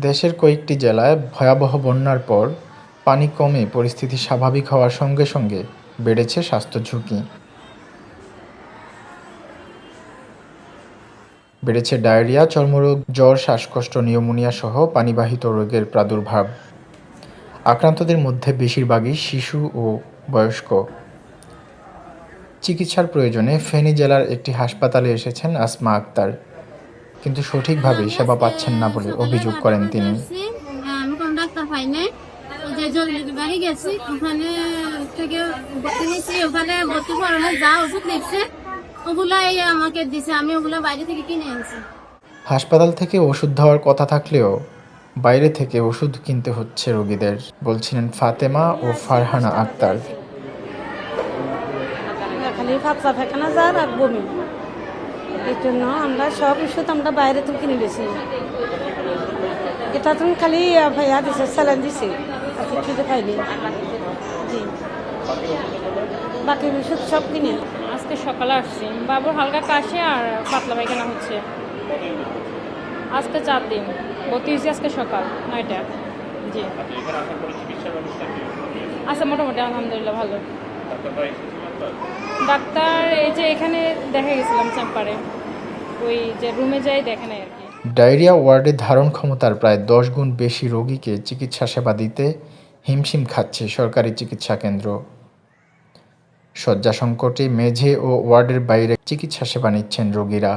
দেশের কয়েকটি জেলায় ভয়াবহ বন্যার পর পানি কমে পরিস্থিতি স্বাভাবিক হওয়ার সঙ্গে সঙ্গে বেড়েছে স্বাস্থ্য ঝুঁকি। বেড়েছে ডায়রিয়া, চর্মরোগ, জ্বর, শ্বাসকষ্ট, নিউমোনিয়া সহ পানিবাহিত রোগের প্রাদুর্ভাব। আক্রান্তদের মধ্যে বেশিরভাগই শিশু ও বয়স্ক। চিকিৎসার প্রয়োজনে ফেনী জেলার একটি হাসপাতালে এসেছেন আসমা আক্তার, কিন্তু সঠিকভাবে সেবা পাচ্ছেন না বলে অভিযোগ করেন তিনি। আমি কোন ডাক্তার পাই নাই, যে জরুরি বাড়ি গেছি, ওখানে থেকে ভর্তি নিয়েছি। ওখানে ভর্তি করানো যা ওষুধ লিখছে ওগুলাই আমাকে দিছে, আমি ওগুলো বাইরে থেকে কিনে আনছি। হাসপাতাল থেকে ওষুধ দেওয়ার কথা থাকলেও বাইরে থেকে ওষুধ কিনতে হচ্ছে রোগীদের, বলছিলেন ফাতেমা ও ফারহানা আক্তার। খালি পাতলা পায়খানা জ্বর আর বমি, এই জন্য আমরা সব ওষুধ আমরা বাইরে থেকে কিনে গেছি। এটা তুমি খালি ভাইয়া দিছে, স্যালাইন দিছে, আর কিছু পাইনি। জি, বাকি ওষুধ সব কিনে। আজকে সকালে আসছি, বাবুর হালকা কাশি আর পাতলা পায়খানা হচ্ছে। আজকে 4 দিন ভর্তি হয়েছি, আজকে সকাল 9টা। জি, আচ্ছা, মোটামুটি আলহামদুলিল্লাহ ভালো। ডাক্তার এই যে এখানে দেখা গেছিলাম চেম্বারে, ওই যে রুমে যাই দেখে নেই আর কি। ডায়রিয়া ওয়ার্ডে ধারণ ক্ষমতার প্রায় 10 গুণ বেশি রোগীকে চিকিৎসা সেবা দিতে হিমশিম খাচ্ছে সরকারি চিকিৎসা কেন্দ্র। শয্যা সংকটে মেঝে ও ওয়ার্ডের বাইরে চিকিৎসা সেবা নিচ্ছেন রোগীরা।